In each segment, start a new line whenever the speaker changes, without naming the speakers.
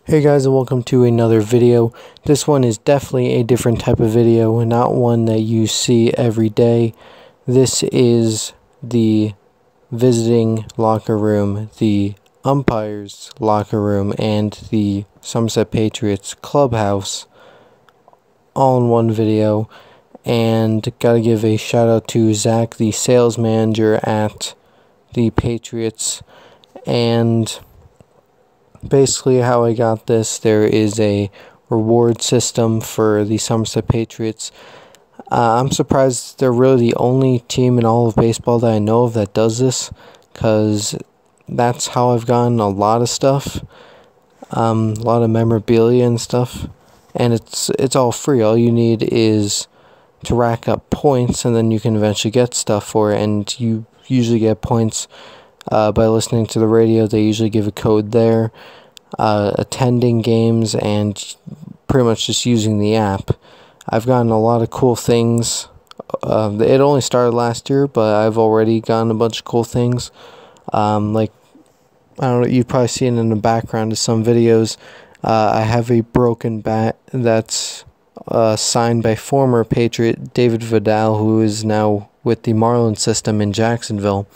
Hey guys, and welcome to another video. This one is definitely a different type of video, not one that you see every day. This is the visiting locker room, the Umpire's locker room, and the Somerset Patriots Clubhouse all in one video. And gotta give a shout out to Zach, the sales manager at the Patriots. And basically how I got this, there is a reward system for the Somerset Patriots. I'm surprised they're really the only team in all of baseball that I know of that does this, because that's how I've gotten a lot of stuff, a lot of memorabilia and stuff, and it's all free. All you need is to rack up points, and then you can eventually get stuff for it, and you usually get points by listening to the radio. They usually give a code there, attending games, and pretty much just using the app. I've gotten a lot of cool things. It only started last year, but I've already gotten a bunch of cool things. Like, I don't know, you've probably seen in the background of some videos, I have a broken bat that's signed by former Patriot David Vidal, who is now with the Marlins system in Jacksonville.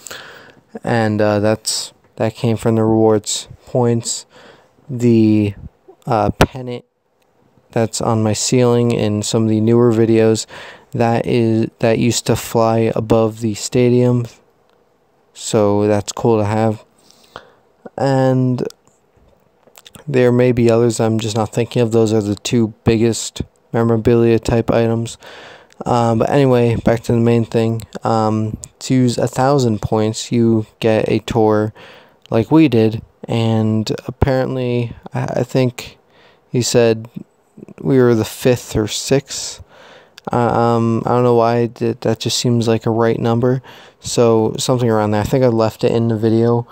And that came from the rewards points. The pennant that's on my ceiling in some of the newer videos, that used to fly above the stadium, so that's cool to have. And there may be others I'm just not thinking of. Those are the two biggest memorabilia type items. But anyway, back to the main thing. To use 1,000 points, you get a tour like we did, and apparently, I think he said we were the 5th or 6th. I don't know why that just seems like a right number, so something around there. I think I left it in the video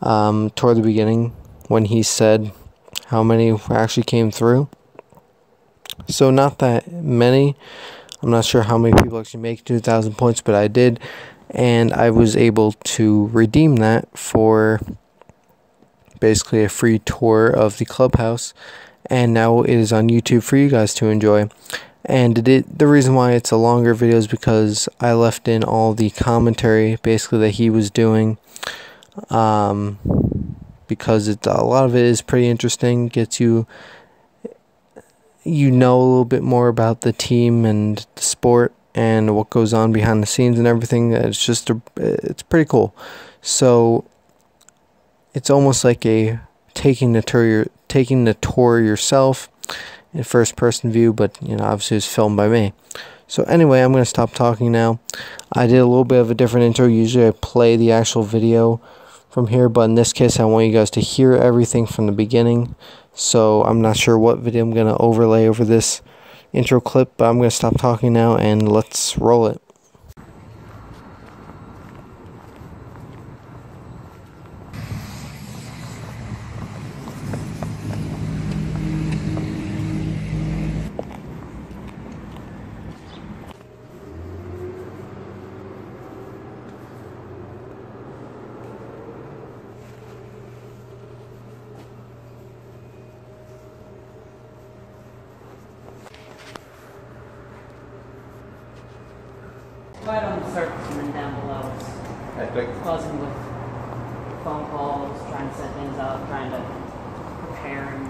toward the beginning when he said how many actually came through. So not that many. I'm not sure how many people actually make 2,000 points, but I did, and I was able to redeem that for basically a free tour of the clubhouse, and now it is on YouTube for you guys to enjoy. And the reason why it's a longer video is because I left in all the commentary basically that he was doing, because a lot of it is pretty interesting, gets you know a little bit more about the team and the sport and what goes on behind the scenes and everything. It's just it's pretty cool. So it's almost like a taking the tour yourself in first person view, but obviously it's filmed by me. So anyway, I'm going to stop talking now. I did a little bit of a different intro. Usually I play the actual video from here, but in this case I want you guys to hear everything from the beginning. So I'm not sure what video I'm going to overlay over this intro clip, but I'm going to stop talking now and let's roll it.
Right on the surface and then down below. It's buzzing with phone calls, trying to set things up, trying to prepare and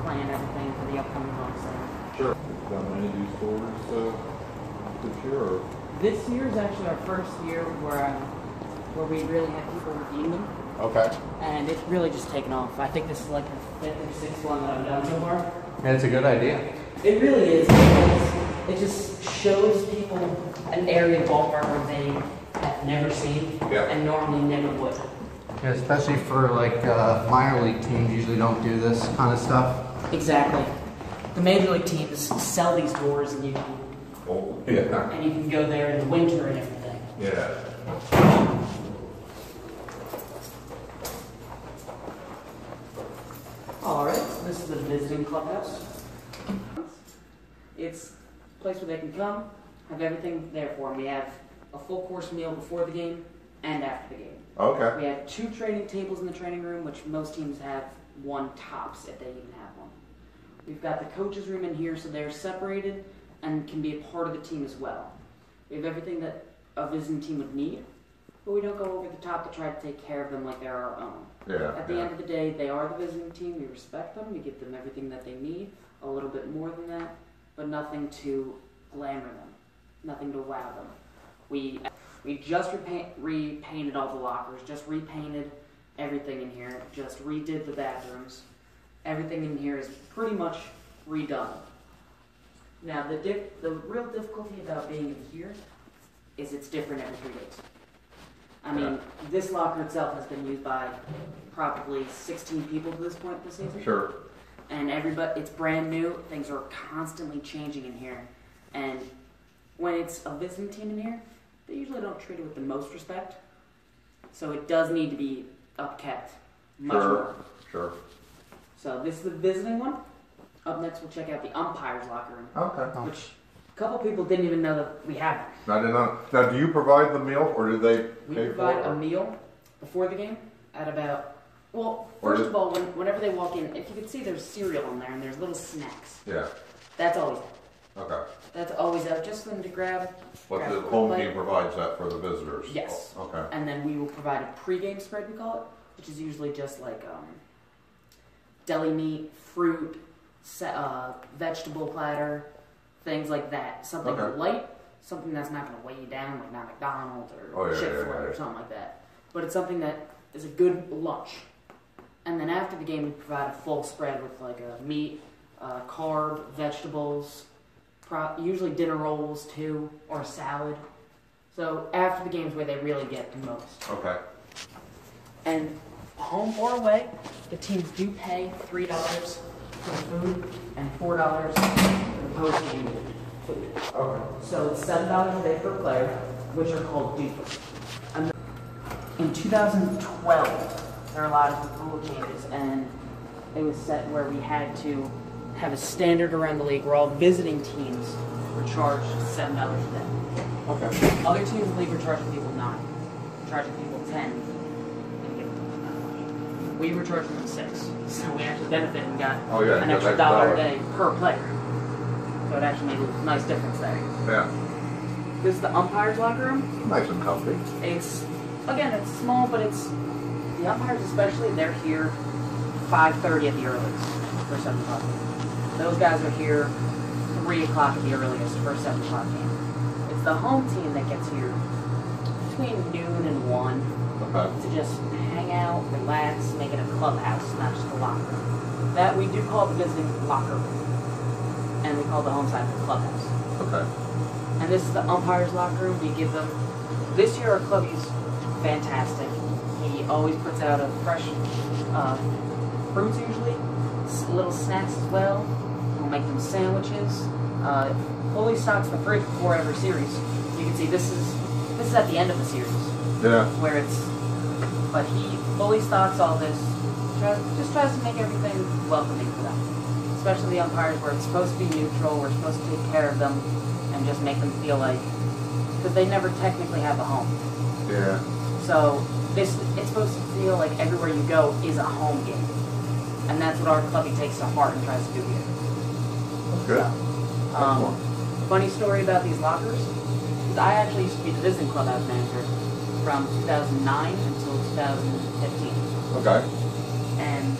plan everything for the upcoming homestand.
Sure. Got many of these tours this year? Or?
This year is actually our first year where we really had people redeem them.
Okay.
And it's really just taken off. I think this is like the 5th or 6th one that I've done so far.
And it's a good idea.
It really is, because it just shows people an area of ballpark where they have never seen, and normally never would.
Yeah, especially for like minor league teams, usually don't do this kind of stuff.
Exactly. The major league teams sell these doors, and you can, and you can go there in the winter and everything.
Yeah.
All right, so this is the visiting clubhouse. It's a place where they can come, have everything there for them. We have a full course meal before the game and after the game.
Okay.
We have 2 training tables in the training room, which most teams have one tops if they even have one. We've got the coaches room in here, so they're separated and can be a part of the team as well. We have everything that a visiting team would need, but we don't go over the top to try to take care of them like they're our own.
Yeah.
At the end of the day, they are the visiting team. We respect them. We give them everything that they need, a little bit more than that, but nothing to glamour them, nothing to wow them. We just repainted all the lockers, just repainted everything in here, just redid the bathrooms. Everything in here is pretty much redone. Now, the real difficulty about being in here is it's different every 3 days. I mean, this locker itself has been used by probably 16 people to this point this season.
Sure.
And it's brand new. Things are constantly changing in here. And when it's a visiting team in here, they usually don't treat it with the most respect. So it does need to be upkept much more.
Sure.
So this is the visiting one. Up next, we'll check out the umpire's locker room.
Okay.
Which a couple people didn't even know that we have one.
I didn't know. Now, do you provide the meal, or do they
We
pay
provide
for
a
it?
meal before the game at about, well,
Or
first
is-
of all, whenever they walk in, if you can see there's cereal in there and there's little snacks.
Yeah.
That's always
Okay.
That's always out just for them to grab.
But
grab
the
a quick
home
bite.
team provides that for the visitors?
Yes.
Okay.
And then we will provide a pregame spread, we call it, which is usually just like deli meat, fruit, vegetable platter, things like that. Something
Okay.
light, something that's not going to weigh you down, like not McDonald's or
Oh, yeah,
Chick-fil-A
yeah, yeah.
or something like that. But it's something that is a good lunch. And then after the game, we provide a full spread with like a meat, carb, vegetables, usually dinner rolls too, or a salad. So after the game's where they really get the most.
Okay.
And home or away, the teams do pay $3 for the food and $4 for the post-game food.
Okay.
So it's $7 a day per player, which are called dues. In 2012, there were a lot of rule changes, and it was set where we had to have a standard around the league where all visiting teams were charged $7 a day.
Okay.
Other teams in the league were charging people $9, charging people $10, and giving them that much. We were charging them $6, so we actually benefited and got
Yeah,
an extra $1 a day per player. So it actually made a nice difference there.
Yeah.
This is the umpire's locker room.
Nice and comfy.
It's small, but the umpires especially, they're here 5:30 at the earliest for 7 o'clock game. Those guys are here 3 o'clock at the earliest for a 7 o'clock game. It's the home team that gets here between noon and 1
Okay.
to just hang out, relax, make it a clubhouse, not just a locker room. That we do call the visiting locker room, and we call the home side the clubhouse.
Okay.
And this is the umpire's locker room. We give them, this year our clubbie's fantastic. He always puts out a fresh fruits usually, little snacks as well. We'll make them sandwiches. Fully stocks the fridge before every series. You can see this is at the end of the series.
Yeah.
Where but he fully stocks all this. Just tries to make everything welcoming for them. Especially the umpires where it's supposed to be neutral, we're supposed to take care of them and just make them feel like, because they never technically have a home.
Yeah.
So it's supposed to feel like everywhere you go is a home game. And that's what our clubby takes to heart and tries to do here.
Good.
So, funny story about these lockers, is I actually used to be the visiting clubhouse manager from 2009 until 2015.
Okay.
And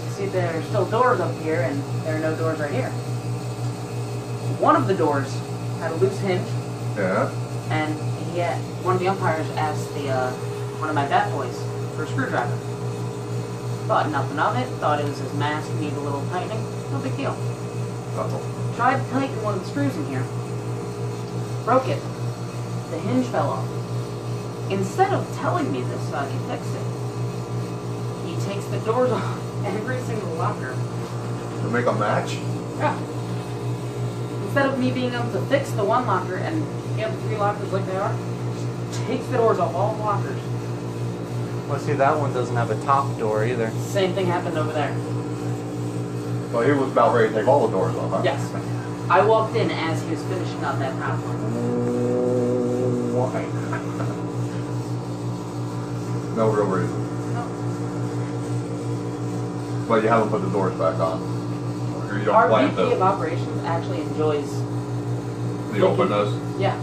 you see there are still doors up here, and there are no doors right here. One of the doors had a loose hinge,
Yeah.
and one of the umpires asked one of my bat boys for a screwdriver. Thought nothing of it, thought it was his mask, needed a little tightening, no big deal.
Uh-oh.
Tried to tighten one of the screws in here, broke it, the hinge fell off. Instead of telling me this so I could fix it, he takes the doors off every single locker.
To make a match?
Yeah. Instead of me being able to fix the one locker and the other 3 lockers like they are, takes the doors off all the lockers.
Well, see, that one doesn't have a top door either.
Same thing happened over there.
So he was about ready to take all the doors off, huh?
Yes. I walked in as he was finishing up that top one.
Why? No real reason.
No.
But you haven't put the doors back on. Or you don't
Our
plan
VP of
to.
operations actually enjoys
The openness?
Yeah.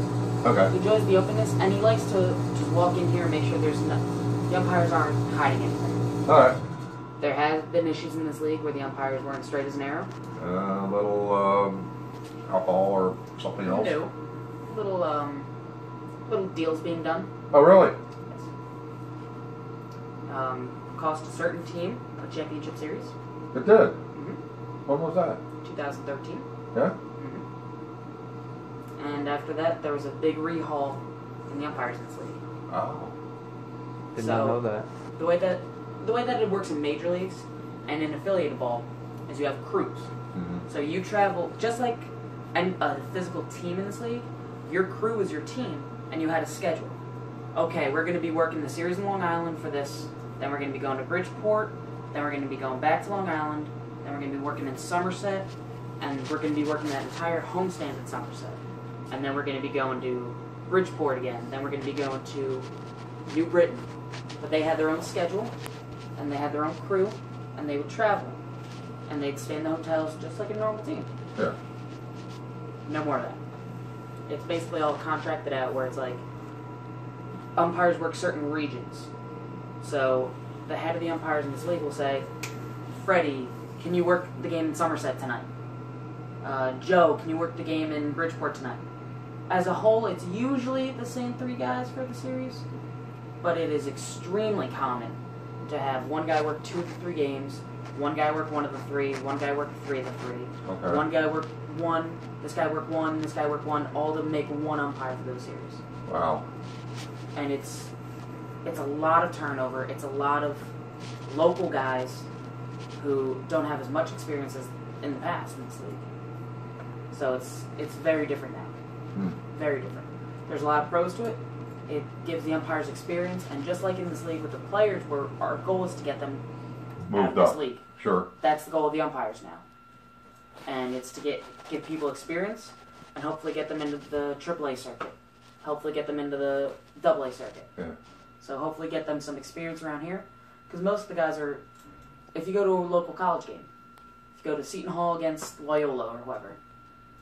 Okay.
He enjoys the openness, and he likes to just walk in here and make sure the umpires aren't hiding anything.
Alright.
There have been issues in this league where the umpires weren't straight as an arrow.
A little alcohol or something else?
No. Little deals being done.
Oh, really?
Yes. Cost a certain team a championship series.
It did?
Mm-hmm.
When was that?
2013.
Yeah?
Mm-hmm. And after that, there was a big rehaul in the umpires in this league.
Oh.
Did not know that.
The way that it works in major leagues and in affiliated ball is you have crews.
Mm-hmm.
So you travel just like a physical team in this league. Your crew is your team, and you had a schedule. Okay, we're going to be working the series in Long Island for this. Then we're going to be going to Bridgeport. Then we're going to be going back to Long Island. Then we're going to be working in Somerset, and we're going to be working that entire homestand in Somerset. And then we're going to be going to Bridgeport again. Then we're going to be going to New Britain. But they had their own schedule, and they had their own crew, and they would travel. And they'd stay in the hotels just like a normal team.
Yeah.
No more of that. It's basically all contracted out where it's like umpires work certain regions. So the head of the umpires in this league will say, Freddie, can you work the game in Somerset tonight? Joe, can you work the game in Bridgeport tonight? As a whole, it's usually the same 3 guys for the series, but it is extremely common to have one guy work 2 of the 3 games, one guy work 1 of the 3, one guy work 3 of the 3,
Okay.
one guy work 1, this guy work 1, this guy work 1, all to make 1 umpire for those series.
Wow.
And it's a lot of turnover. It's a lot of local guys who don't have as much experience as in the past in this league. So it's very different now. Very different. There's a lot of pros to it. It gives the umpires experience, and just like in this league with the players, where our goal is to get them out of
Moved
this
up.
league.
Sure.
That's the goal of the umpires now. And it's to give people experience and hopefully get them into the AAA circuit. Hopefully get them into the AA circuit.
Yeah.
So hopefully get them some experience around here. Because most of the guys are, if you go to a local college game, if you go to Seton Hall against Loyola or whoever,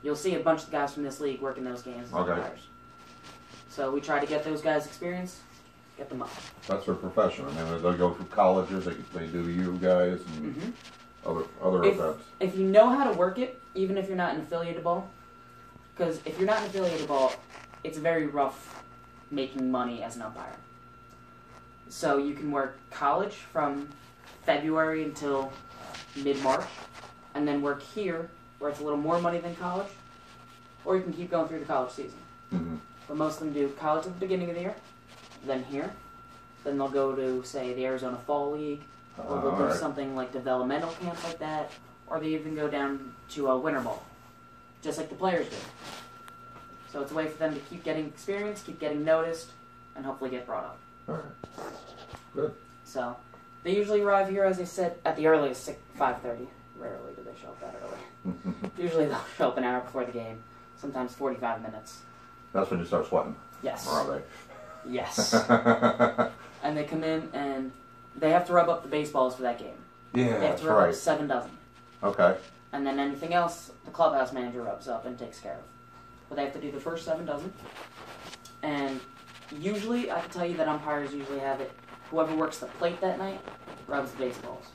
you'll see a bunch of the guys from this league working those games as umpires. So we try to get those guys experience, get them up.
That's their profession. I mean, they go through colleges, they do you guys and other events.
If you know how to work it, even if you're not in affiliated ball, because if you're not in affiliated ball, it's very rough making money as an umpire. So you can work college from February until mid-March, and then work here, where it's a little more money than college, or you can keep going through the college season.
Mm-hmm.
But most of them do college at the beginning of the year, then here, then they'll go to, say, the Arizona Fall League, or they'll do something like developmental camps like that, or they even go down to a winter ball, just like the players do. So it's a way for them to keep getting experience, keep getting noticed, and hopefully get brought up.
All right. Good.
So they usually arrive here, as I said, at the earliest 5:30. Rarely do they show up that early. Usually they'll show up an hour before the game, sometimes 45 minutes.
That's when you start sweating.
Yes.
Or are
Yes. And they come in and they have to rub up the baseballs for that game.
they? Yeah,
They have
that's
to rub
right.
up 7 dozen.
Okay.
And then anything else, the clubhouse manager rubs up and takes care of. But they have to do the first 7 dozen. And usually, I can tell you that umpires usually have it, whoever works the plate that night rubs the baseballs.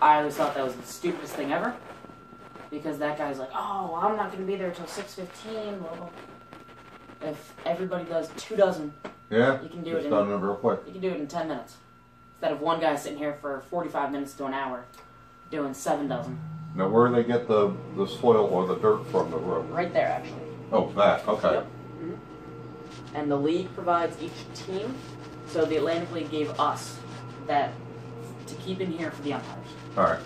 I always thought that was the stupidest thing ever. Because that guy's like, oh, I'm not going to be there until 6:15. Well, if everybody does 2 dozen,
Yeah.
you can do
Just
it in
done it real quick.
You can do it in 10 minutes. Instead of one guy sitting here for 45 minutes to an hour doing 7 dozen.
Now, where do they get the soil or the dirt from the road?
Right there, actually.
Oh, that. Okay.
Yep. And the league provides each team. So the Atlantic League gave us that to keep in here for the umpires.
All right.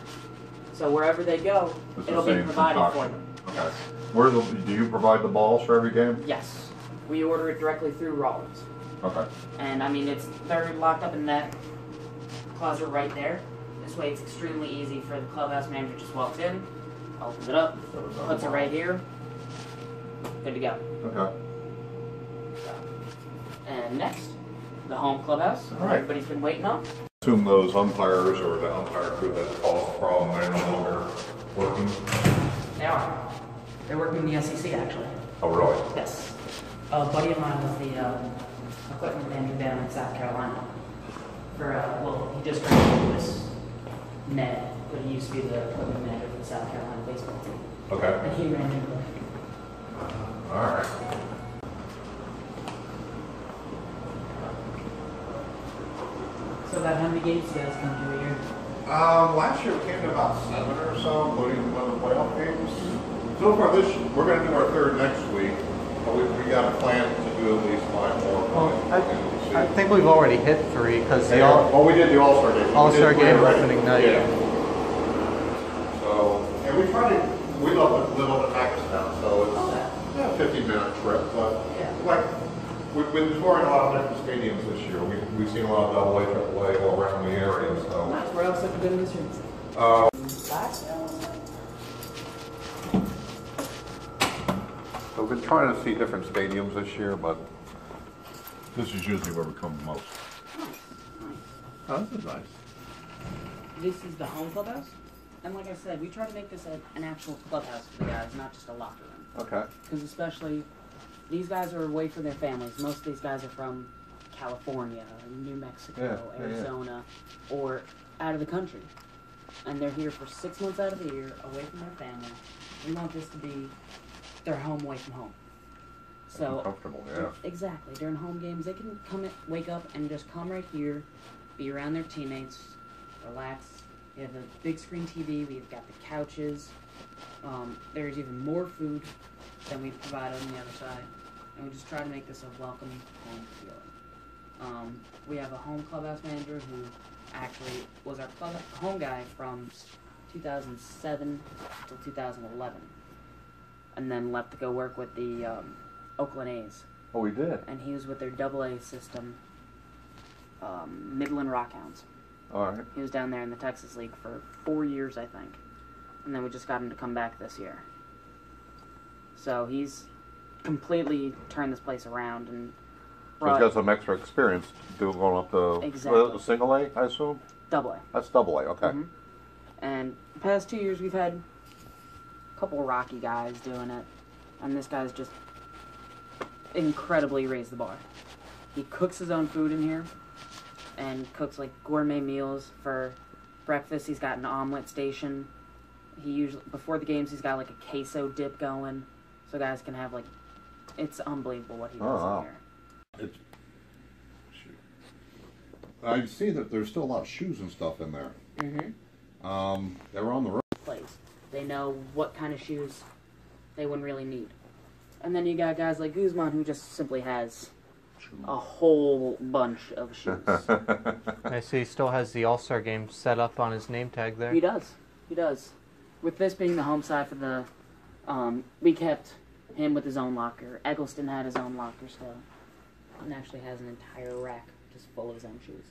So wherever they go,
It's
it'll
the
be
same
provided for
concoction.
them.
Okay. Where do you provide the balls for every game?
Yes. We order it directly through Rollins.
Okay.
And I mean, they're locked up in that closet right there. This way it's extremely easy for the clubhouse manager. Just walks in, opens it up, puts it right here, good to go.
Okay.
And next, the home clubhouse.
All right.
Everybody's been waiting on.
Assume those umpires or the umpire crew that caused the problem, they're no longer working.
They are. They're working in the SEC, actually.
Oh, really?
Yes. A buddy of mine was the equipment manager down in South Carolina. Well, he just graduated this Ned, but he used to be the equipment manager for the South Carolina baseball team.
Okay.
And he ran into it.
All right.
So about how many games do you guys come to a year?
Last year we came to about 7 or so, including one of the playoff games. So far this year, we're going to do our 3rd next week, but we got a plan to do at least 5 more.
Well, I think we've already hit 3 because the
well, we did the All-Star game.
All-Star game opening night.
Yeah. So, and we live up in Pakistan, so it's a 15-minute trip, but like, we've been touring a lot of different stadiums this year. We've seen a lot of AA, AAA all around the area, so.
Nice. Where else have you been this year?
We've been trying to see different stadiums this year, but this is usually where we come the most. Oh, this is nice.
This is the home clubhouse. And like I said, we try to make this an actual clubhouse for the guys, not just a locker room.
Okay.
Because especially, these guys are away from their families. Most of these guys are from California, New Mexico, Arizona, or out of the country. And they're here for 6 months out of the year, away from their family. We want this to be their home away from home. So
comfortable, yeah.
Exactly. During home games, they can wake up and just come right here, be around their teammates, relax. We have a big screen TV. We've got the couches. There's even more food than we provide on the other side, and we just try to make this a welcoming home feeling. We have a home clubhouse manager who actually was our home guy from 2007 till 2011, and then left to go work with the Oakland A's.
Oh, we did?
And he was with their AA system, Midland Rockhounds.
All right.
He was down there in the Texas League for 4 years, I think. And then we just got him to come back this year. So he's completely turned this place around and
He's got some extra experience going up to single A, I assume?
Double A.
That's double A, okay.
Mm-hmm. And the past 2 years we've had a couple Rocky guys doing it. And this guy's just incredibly raised the bar. He cooks his own food in here and cooks like gourmet meals for breakfast. He's got an omelet station. He usually, before the games, he's got like a queso dip going, so guys can have like, it's unbelievable what he does in here.
I see that there's still a lot of shoes and stuff in there.
Mm-hmm.
They were on the road.
They know what kind of shoes they wouldn't really need. And then you got guys like Guzman who just simply has a whole bunch of shoes.
I see he still has the All-Star game set up on his name tag there.
He does. He does. With this being the home side for the, we kept him with his own locker. Eggleston had his own locker still. And actually has an entire rack just full of his own shoes.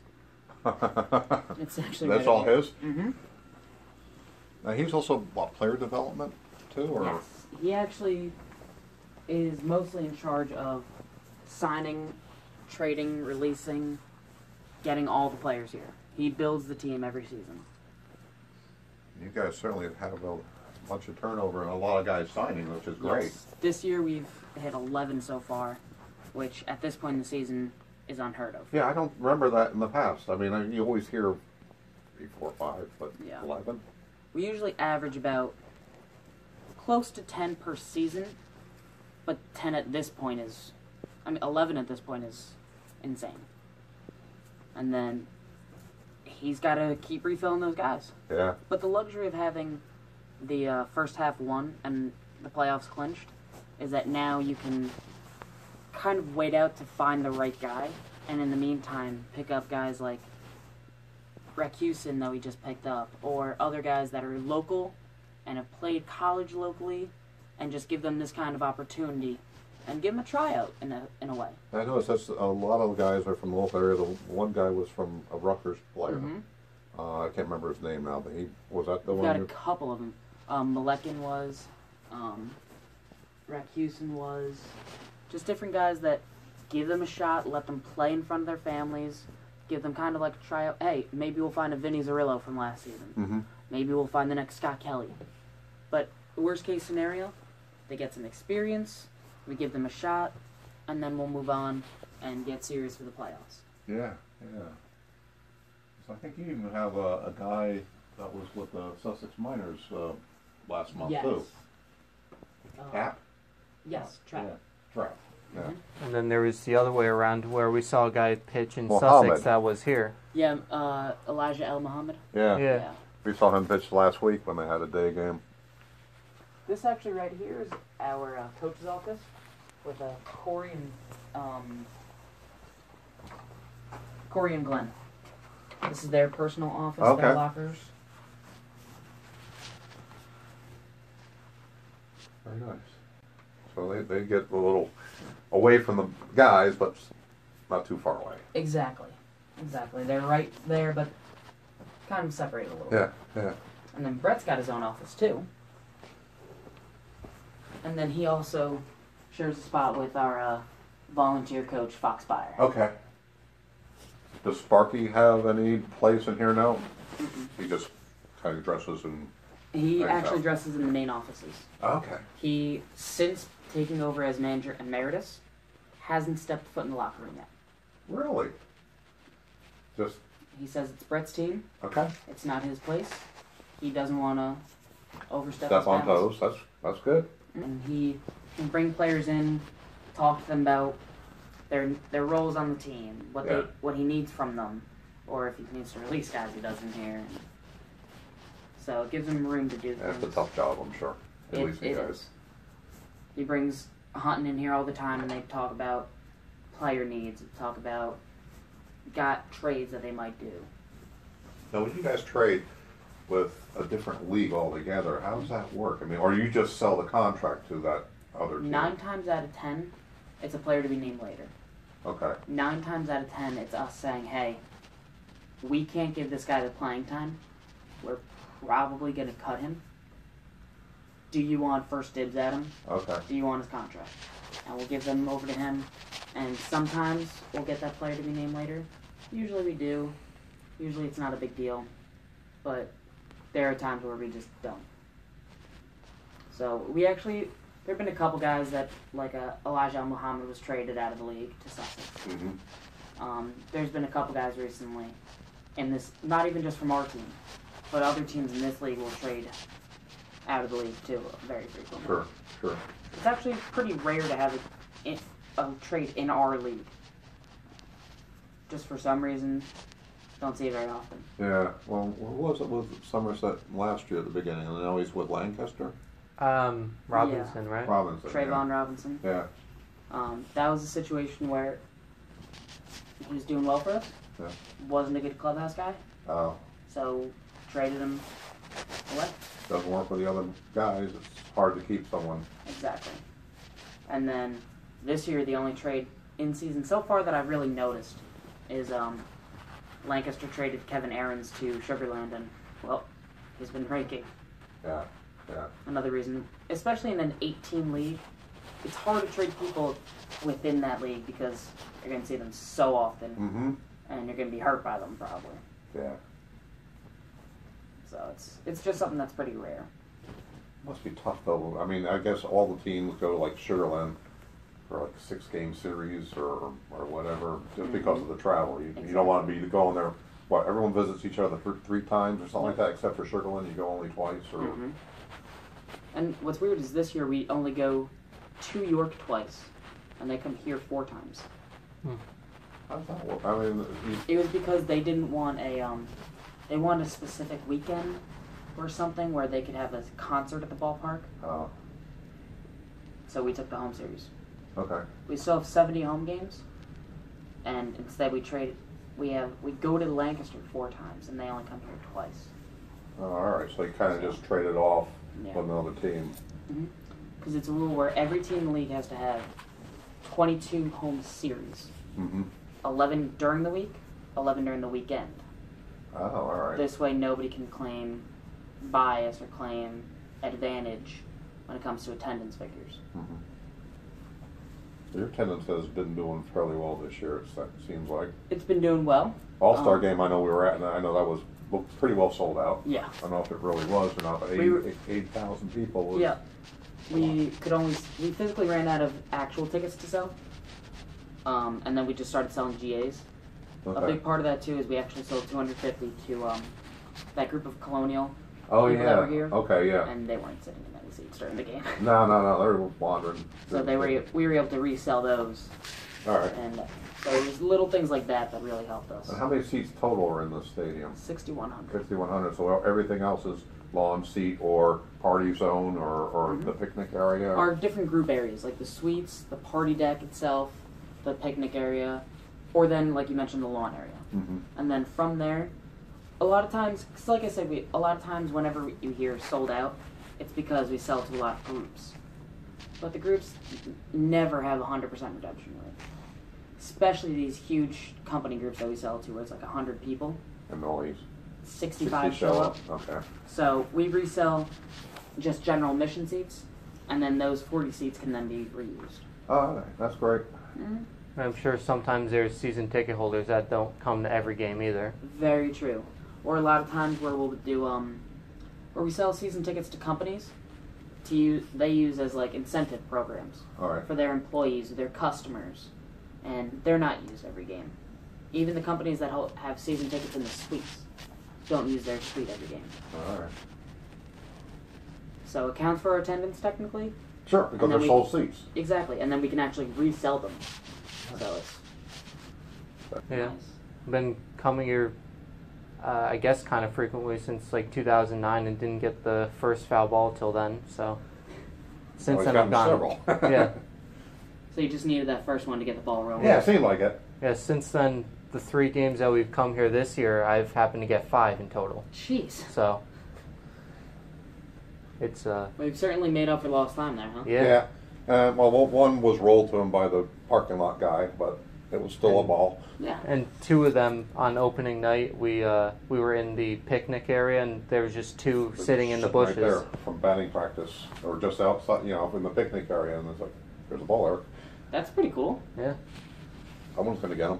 It's actually
That's all his?
Mm-hmm.
Now he's also, player development too? Or?
Yes. He actually is mostly in charge of signing, trading, releasing, getting all the players here. He builds the team every season.
You guys certainly have a bunch of turnover and a lot of guys signing, which is great.
Yes. This year we've hit 11 so far, which at this point in the season is unheard of.
Yeah, I don't remember that in the past. I mean, you always hear 3, 4, 5, but 11?
We usually average about close to 10 per season, but 10 at this point is, 11 at this point is insane. And then he's got to keep refilling those guys.
Yeah.
But the luxury of having the first half won and the playoffs clinched is that now you can kind of wait out to find the right guy, and in the meantime pick up guys like Rakusin that we just picked up, or other guys that are local and have played college locally, and just give them this kind of opportunity and give them a tryout in a way.
I noticed that's a lot of the guys are from the local area. The one guy was from a Rutgers player.
Mm-hmm.
I can't remember his name now, but he was that the
We've
one.
got a couple of them. Malekin was, Rakusin was, just different guys that give them a shot, let them play in front of their families, give them kind of like a tryout. Hey, maybe we'll find a Vinny Zarillo from last season. Maybe we'll find the next Scott Kelly. But worst case scenario, they get some experience, we give them a shot, and then we'll move on and get serious for the playoffs.
Yeah. So I think you even have a guy that was with the Sussex Miners last month too. Cap?
Yes, Trap.
Yeah. Trap. Yeah.
And then there was the other way around where we saw a guy pitch in
Mohammed.
Sussex that was here.
Yeah, Elijah El Muhammad.
Yeah. We saw him pitch last week when they had a day game.
This actually right here is our coach's office with Corey and Glenn. This is their personal office, their lockers.
Very nice. So they get a little away from the guys, but not too far away.
Exactly. They're right there, but kind of separated a little bit.
Yeah.
And then Brett's got his own office too. And then he also shares a spot with our volunteer coach, Fox Byer.
Okay. Does Sparky have any place in here now? He just kind of dresses and...
He actually dresses in the main offices.
Okay.
He, since taking over as manager emeritus, hasn't stepped foot in the locker room yet.
Really? Just...
He says it's Brett's team.
Okay.
It's not his place. He doesn't want to overstep
Step
his
on
bounds.
toes. That's good.
And he can bring players in, talk to them about their roles on the team, what he needs from them, or if he needs to release guys he doesn't hear. So it gives him room to do things.
That's a tough job, I'm sure. Releasing guys.
Is. He brings Hunting in here all the time, and they talk about player needs, talk about trades that they might do.
Now, when you guys trade with a different league altogether, how does that work? I mean, or you just sell the contract to that other team?
9 times out of 10, it's a player to be named later.
Okay.
9 times out of 10, it's us saying, hey, we can't give this guy the playing time. We're probably going to cut him. Do you want first dibs at him?
Okay.
Do you want his contract? And we'll give them over to him. And sometimes we'll get that player to be named later. Usually we do. Usually it's not a big deal. But there are times where we just don't. So we actually, there have been a couple guys that, like Elijah Al Muhammad was traded out of the league to Sussex. There's been a couple guys recently in this, not even just from our team, but other teams in this league will trade out of the league too, very frequently.
Sure.
It's actually pretty rare to have a trade in our league. Just for some reason, don't see it very often.
Yeah, well, what was it with Somerset last year at the beginning? And now he's with Lancaster?
Robinson, right?
Robinson.
Trayvon Robinson.
Yeah.
That was a situation where he was doing well for us.
Yeah.
Wasn't a good clubhouse guy.
Oh.
So traded him away.
Doesn't work with the other guys. It's hard to keep someone.
Exactly. And then this year, the only trade in season so far that I've really noticed is Lancaster traded Kevin Aarons to Sugarland, and well, he's been raking.
Yeah.
Another reason, especially in an 8-team league, it's hard to trade people within that league because you're going to see them so often, and you're going to be hurt by them probably.
Yeah.
So it's just something that's pretty rare.
Must be tough though. I mean, I guess all the teams go to like Sugarland for like a 6-game series or whatever, just because of the travel. You don't want to be going there. What, everyone visits each other 3 times or something like that, except for Sugarland, you go only twice or.
And what's weird is this year we only go to York twice, and they come here 4 times.
How does that work? I mean,
it was because they didn't want they wanted a specific weekend or something where they could have a concert at the ballpark.
Oh.
So we took the home series.
Okay.
We still have 70 home games, and instead we go to Lancaster 4 times, and they only come here twice.
Oh, all right. So you kind of just trade it off with another team.
Because it's a rule where every team in the league has to have 22 home series. 11 during the week, 11 during the weekend.
Oh, all right.
This way nobody can claim bias or claim advantage when it comes to attendance figures.
Your attendance has been doing fairly well this year, it seems like.
It's been doing well.
All-Star game I know we were at, and I know that was pretty well sold out.
Yeah.
I don't know if it really was or not, but 8,000 people was...
Yeah. We physically ran out of actual tickets to sell. And then we just started selling GAs.
Okay.
A big part of that too is we actually sold 250 to that group of Colonial
Oh,
people
yeah.
that were here.
Okay, yeah.
And they weren't sitting in any seats during the game.
No, they were wandering.
So we were able to resell those.
All right.
And so it was little things like that that really helped us.
And how many seats total are in the stadium?
6,100.
6,100. So everything else is lawn seat or party zone or the picnic area?
Our different group areas, like the suites, the party deck itself, the picnic area, or then, like you mentioned, the lawn area.
Mm-hmm.
And then from there, a lot of times, because like I said, a lot of times whenever you hear sold out, it's because we sell to a lot of groups. But the groups never have 100% redemption rate. Especially these huge company groups that we sell to, where it's like 100 people.
And only
65 show up.
Okay.
So we resell just general admission seats, and then those 40 seats can then be reused.
Oh, that's great.
Mm-hmm.
I'm sure sometimes there's season ticket holders that don't come to every game either.
Very true. Or a lot of times where we'll do where we sell season tickets to companies they use as like incentive programs.
All right.
For their employees or their customers, and they're not used every game. Even the companies that have season tickets in the suites don't use their suite every game.
All right.
So it counts for our attendance technically.
Sure, because they're sold seats.
Exactly, and then we can actually resell them. So it's
Yeah.
nice.
Been coming here, I guess, kind of frequently since like 2009, and didn't get the first foul ball till then. So since then I've gone
several.
Yeah.
So you just needed that first one to get the ball rolling.
Yeah, it seemed like it.
Yeah. Since then, the 3 games that we've come here this year, I've happened to get 5 in total.
Jeez.
So it's
We've certainly made up for lost time there, huh?
yeah.
Well, one was rolled to him by the parking lot guy, but it was still a ball.
Yeah.
And 2 of them on opening night, we were in the picnic area, and there was just 2 sitting in the bushes.
Right there from batting practice, or just outside, in the picnic area, and it's like, there's a ball there.
That's pretty cool.
Yeah.
Someone's going to get him.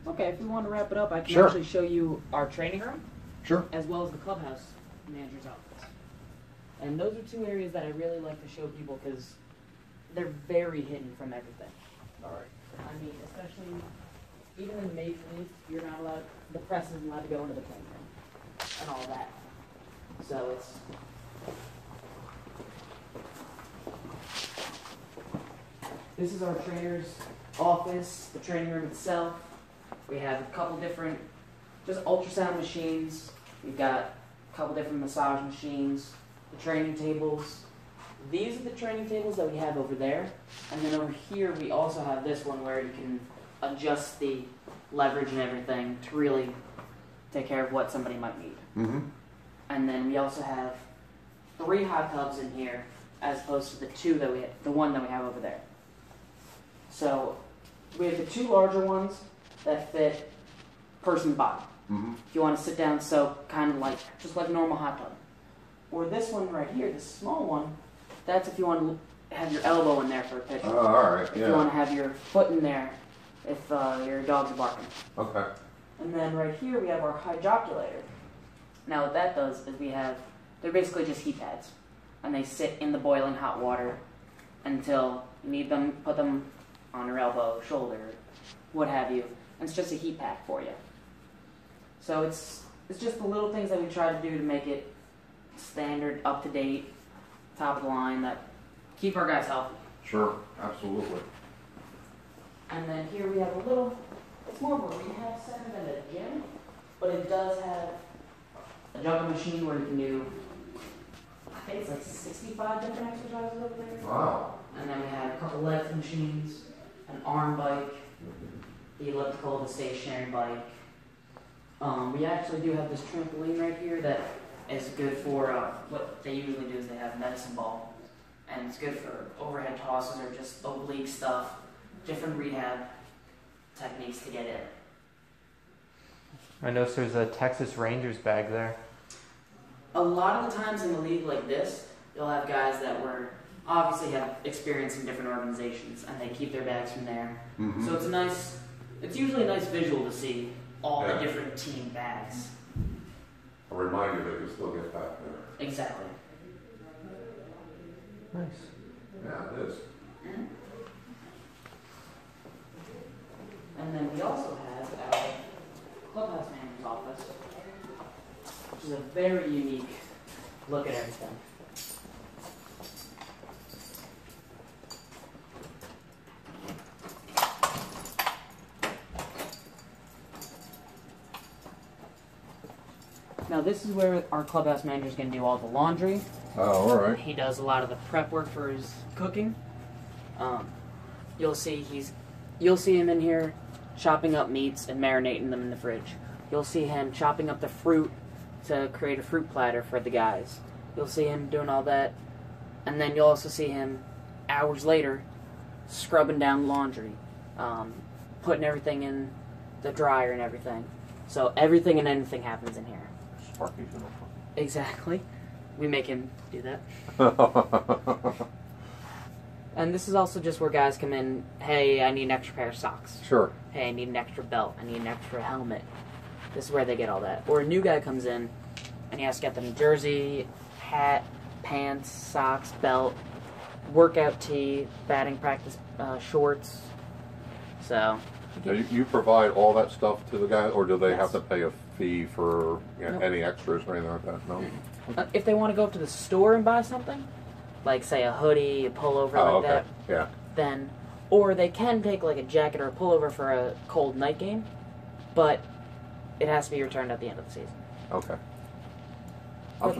Okay, if we want to wrap it up, I can
Sure.
actually show you our training room,
Sure.
as well as the clubhouse manager's office. And those are 2 areas that I really like to show people because they're very hidden from everything.
All right.
I mean, especially even in the Major League, you're not allowed, the press isn't allowed to go into the training room and all that. So it's. This is our trainer's office, the training room itself. We have a couple different, just ultrasound machines. We've got a couple different massage machines, the training tables. These are the training tables that we have over there. And then over here, we also have this one where you can adjust the leverage and everything to really take care of what somebody might need.
Mm-hmm.
And then we also have 3 hot tubs in here as opposed to the one that we have over there. So we have the 2 larger ones that fit person's body.
Mm-hmm.
If you want to sit down, soak, kind of like, just like a normal hot tub. Or this one right here, this small one, that's if you want to have your elbow in there for a pitch.
Oh, all right,
If you want to have your foot in there if your dogs are barking.
Okay.
And then right here we have our hydroculator. Now what that does is they're basically just heat pads. And they sit in the boiling hot water until you need them, put them on your elbow, shoulder, what have you. And it's just a heat pack for you. So it's just the little things that we try to do to make it standard, up to date, top of the line, that keep our guys healthy.
Sure, absolutely.
And then here we have it's more of a rehab center than a gym, but it does have a jumping machine where you can do, I think it's like 65 different exercises over there.
Wow.
And then we have a couple leg machines, an arm bike, the elliptical, the stationary bike. We actually do have this trampoline right here that is good for, what they usually do is they have medicine ball. And it's good for overhead tosses or just oblique stuff, different rehab techniques to get in.
I noticed there's a Texas Rangers bag there.
A lot of the times in a league like this, you'll have guys that obviously have experience in different organizations and they keep their bags from there.
Mm-hmm.
So it's a nice It's usually a nice visual to see all the different team bags.
A reminder that you still get back there.
Exactly.
Nice.
Yeah, it is.
And then we also have our Clubhouse manager's office, which is a very unique look at everything. Now this is where our Clubhouse manager is going to do all the laundry.
Oh, all right.
He does a lot of the prep work for his cooking. You'll see him in here chopping up meats and marinating them in the fridge. You'll see him chopping up the fruit to create a fruit platter for the guys. You'll see him doing all that. And then you'll also see him hours later scrubbing down laundry, putting everything in the dryer and everything. So everything and anything happens in here.
Sparky's in the
Exactly. We make him do that. And this is also just where guys come in, hey, I need an extra pair of socks.
Sure.
Hey, I need an extra belt. I need an extra helmet. This is where they get all that. Or a new guy comes in, and he has to get them a jersey, hat, pants, socks, belt, workout tee, batting practice shorts. So...
Now, you provide all that stuff to the guys, or do they
Yes.
have to pay a fee for
Nope.
any extras or anything like that? No?
if they want to go up to the store and buy something, like, say, a hoodie, a pullover
Oh,
like
okay.
that,
Yeah.
then... Or they can take, like, a jacket or a pullover for a cold night game, but it has to be returned at the end of the season.
Okay.
But-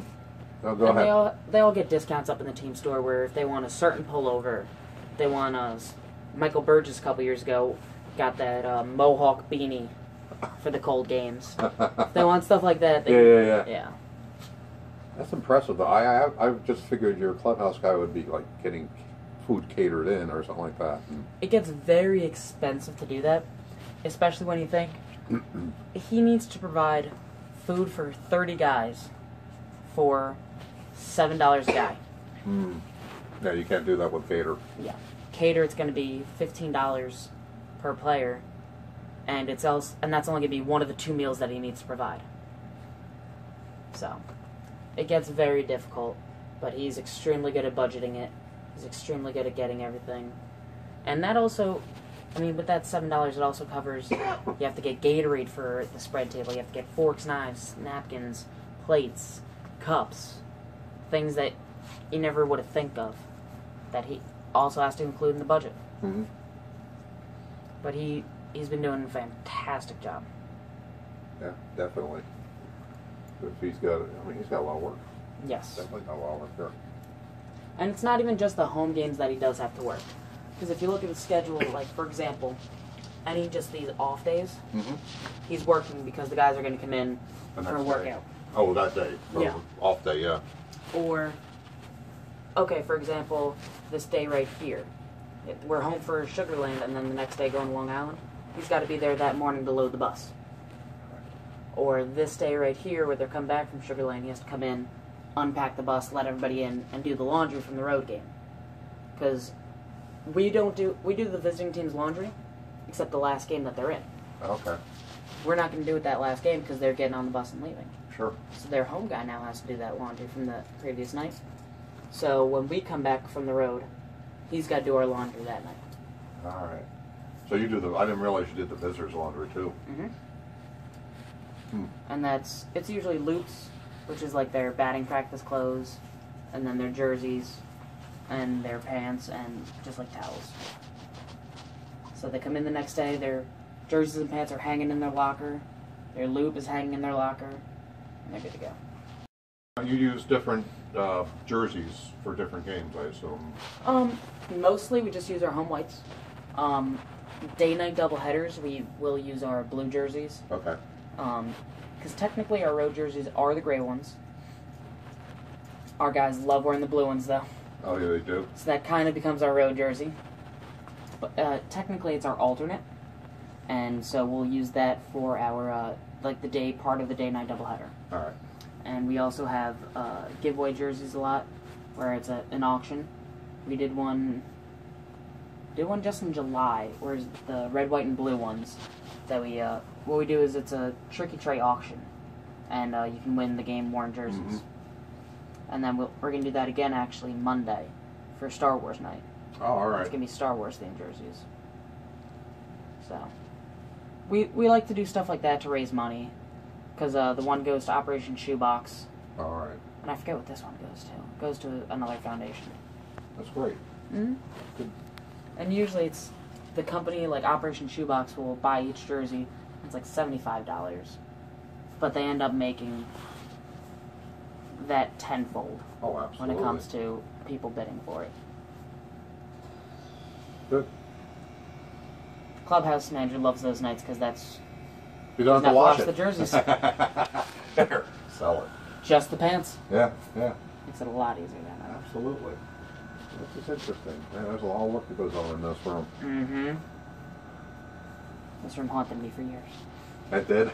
No, go
and
ahead.
they all get discounts up in the team store where if they want a certain pullover, they want Michael Burgess a couple years ago got that Mohawk beanie for the cold games. If they want stuff like that,
Yeah.
yeah.
That's impressive, though. I just figured your clubhouse guy would be, like, getting food catered in or something like that.
It gets very expensive to do that, especially when you think he needs to provide food for 30 guys for $7 a guy.
Yeah, you can't do that with cater.
Yeah. Cater, it's going to be $15 per player, and that's only going to be one of the 2 meals that he needs to provide. So, it gets very difficult, but he's extremely good at budgeting it. He's extremely good at getting everything. And that also, I mean, with that $7, it also covers, you have to get Gatorade for the spread table, you have to get forks, knives, napkins, plates, cups, things that you never would have think of, that he also has to include in the budget.
Mm-hmm.
But he's been doing a fantastic job.
Yeah, definitely. If he's got a lot of work.
Yes.
Definitely got a lot of work there.
And it's not even just the home games that he does have to work. Because if you look at the schedule, like, for example, any just these off days, he's working because the guys are going to come in
The
for a
next
workout.
day. Oh, that day. So
Yeah.
Off day, yeah.
Or, okay, for example, this day right here. We're home for Sugarland, and then the next day going to Long Island. He's got to be there that morning to load the bus. Or this day right here, where they're coming back from Sugarland, he has to come in, unpack the bus, let everybody in, and do the laundry from the road game. Because we do the visiting team's laundry, except the last game that they're in.
Okay.
We're not going to do it that last game because they're getting on the bus and leaving.
Sure.
So their home guy now has to do that laundry from the previous night. So when we come back from the road, he's got to do our laundry that night.
All right. So you do I didn't realize you did the visitors' laundry too.
And it's usually loops, which is like their batting practice clothes, and then their jerseys, and their pants, and just like towels. So they come in the next day, their jerseys and pants are hanging in their locker, their loop is hanging in their locker, and they're good to go.
You use different jerseys for different games, I assume.
Mostly we just use our home whites. Day-night doubleheaders, we will use our blue jerseys.
Okay.
Because technically our road jerseys are the gray ones. Our guys love wearing the blue ones, though.
Oh, yeah, they do.
So that kind of becomes our road jersey. But technically it's our alternate. And so we'll use that for our, part of the day-night doubleheader.
All right.
And we also have giveaway jerseys a lot, where it's an auction. We did one do one just in July, whereas the red, white, and blue ones that we, what we do is it's a tricky tray auction, and you can win the game worn jerseys.
Mm-hmm.
And then we're going to do that again, actually, Monday for Star Wars night.
Oh, all right.
It's going to be Star Wars themed jerseys. So, we like to do stuff like that to raise money, because the one goes to Operation Shoebox.
All right.
And I forget what this one goes to. It goes to another foundation.
That's great.
Mm-hmm.
Good.
And usually it's the company, like Operation Shoebox, will buy each jersey. It's like $75. But they end up making that tenfold.
Oh, absolutely.
When it comes to people bidding for it.
Good.
Clubhouse manager loves those nights because that's...
You don't have to wash it.
The jerseys.
There. Sell it.
Just the pants.
Yeah, yeah.
Makes it a lot easier that night.
Absolutely. This is interesting. Man, there's a lot of work that goes on in this room.
Mm-hmm. This room haunted me for years.
It did?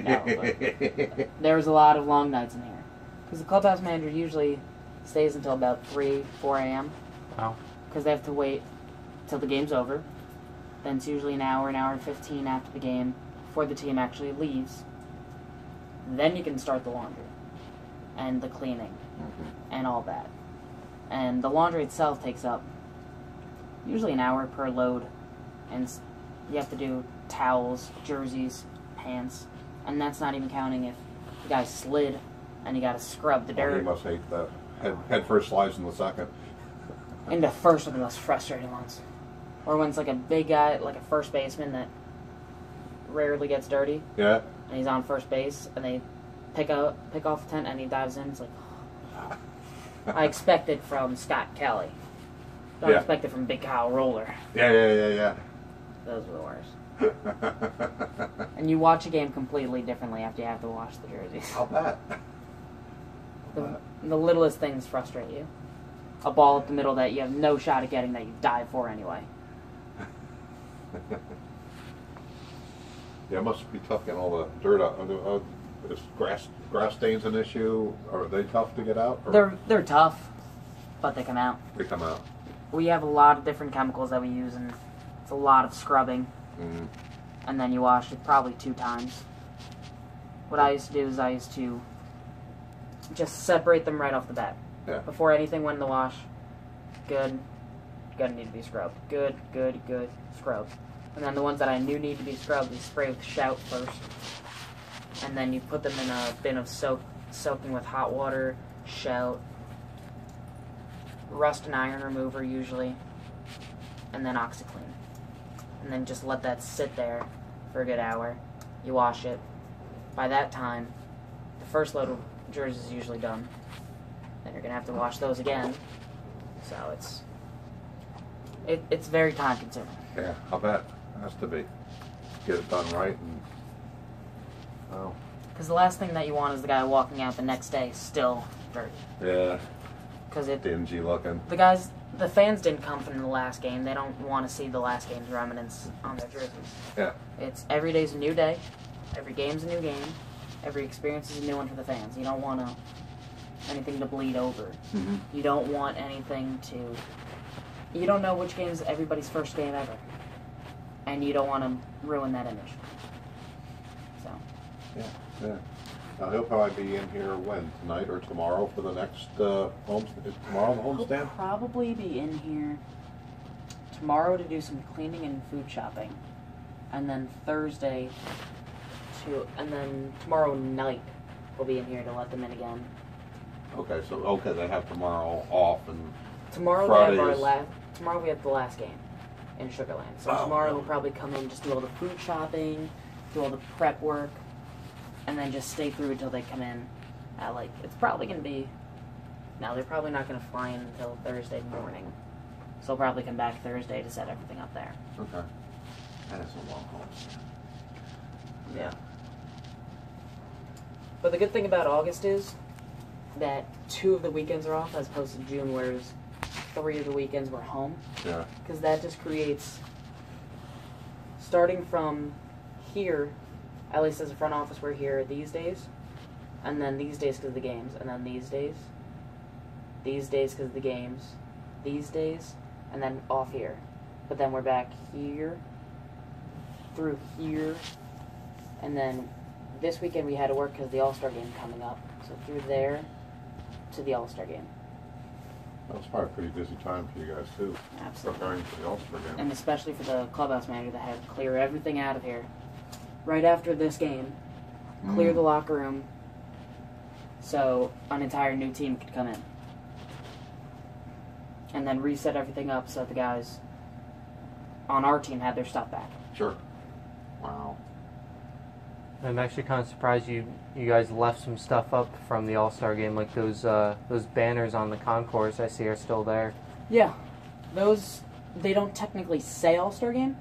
No, but there was a lot of long nights in here. Because the clubhouse manager usually stays until about 3, 4 a.m.
Wow.
Because they have to wait till the game's over. Then it's usually an hour and 15 after the game before the team actually leaves. Then you can start the laundry and the cleaning and all that. And the laundry itself takes up usually an hour per load. And you have to do towels, jerseys, pants. And that's not even counting if the guy slid and you got to scrub the dirt.
You must hate that. Head first slides in the second.
And the first are the most frustrating ones. Or when it's like a big guy, like a first baseman that rarely gets dirty.
Yeah.
And he's on first base, and they pick off the tent, and he dives in. It's like, I expect it from Scott Kelly. Don't expect it from Big Kyle Roller.
Yeah.
Those were the worst. And you watch a game completely differently after you have to wash the jerseys.
I'll bet.
The littlest things frustrate you. A ball up the middle that you have no shot at getting that you dive for anyway.
Yeah, it must be tough getting all the dirt out. Is grass stains an issue? Are they tough to get out? Or?
They're tough, but they come out.
They come out.
We have a lot of different chemicals that we use, and it's a lot of scrubbing.
Mm.
And then you wash it probably 2 times. What I used to do is I used to just separate them right off the bat.
Yeah.
Before anything went in the wash. Good. Gonna need to be scrubbed. Good. Scrubbed. And then the ones that I knew need to be scrubbed, you spray with Shout first. And then you put them in a bin of soaking with hot water, Shout, rust and iron remover usually, and then OxyClean. And then just let that sit there for a good hour. You wash it. By that time, the first load of jerseys is usually done. Then you're gonna have to wash those again. So it's very time consuming.
Yeah, I'll bet. It has to be. Get it done right and
Because the last thing that you want is the guy walking out the next day still dirty.
Yeah.
Because it
Dingy looking.
the fans didn't come from the last game. They don't want to see the last game's remnants on their jerseys.
Yeah.
It's every day's a new day. Every game's a new game. Every experience is a new one for the fans. You don't want anything to bleed over.
Mm-hmm.
You don't want anything to... You don't know which game's everybody's first game ever. And you don't want to ruin that image. So.
Yeah. He'll probably be in here when? Tonight or tomorrow for the next home? Is tomorrow the homestand?
He'll probably be in here tomorrow to do some cleaning and food shopping. And then Thursday and then tomorrow night we'll be in here to let them in again.
Okay, they have tomorrow off and
Tomorrow
Friday
tomorrow we have the last game in Sugarland. So tomorrow we'll probably come in, just do all the food shopping, do all the prep work, and then just stay through until they come in. It's probably going to be... No, they're probably not going to fly in until Thursday morning. So they'll probably come back Thursday to set everything up there.
Okay. That is a long haul.
Yeah. But the good thing about August is that 2 of the weekends are off as opposed to June, whereas 3 of the weekends we're home.
Yeah.
Because that just creates, starting from here, at least as a front office, we're here these days, and then these days because of the games, and then these days because of the games, these days, and then off here. but then we're back here, through here, and then this weekend we had to work because the All-Star game coming up. So through there to the All-Star game.
That was probably a pretty busy time for you guys too.
Absolutely.
Preparing for the All-Star game.
And especially for the clubhouse manager that had to clear everything out of here. Right after this game, clear the locker room so an entire new team could come in. And then reset everything up so the guys on our team had their stuff back.
Sure. Wow.
I'm actually kind of surprised you guys left some stuff up from the All-Star game, like those banners on the concourse I see are still there.
Yeah, those, they don't technically say All-Star game,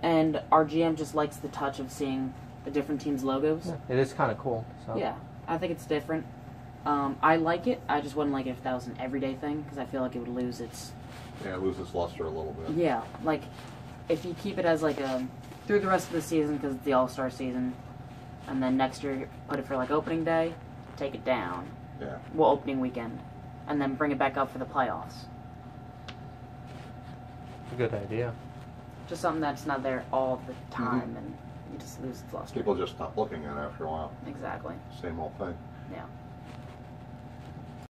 and our GM just likes the touch of seeing the different teams' logos.
Yeah, it is kind of cool. So.
Yeah, I think it's different. I like it. I just wouldn't like it if that was an everyday thing, because I feel like it would lose its...
Yeah, it loses luster a little bit.
Yeah, like, if you keep it as like a... through the rest of the season, because it's the All-Star season, and then next year put it for like opening day, take it down.
Yeah.
Well, opening weekend, and then bring it back up for the playoffs.
It's a good idea.
Just something that's not there all the time, and you just lose its luster.
People just stop looking at it after a while.
Exactly.
Same old thing.
Yeah.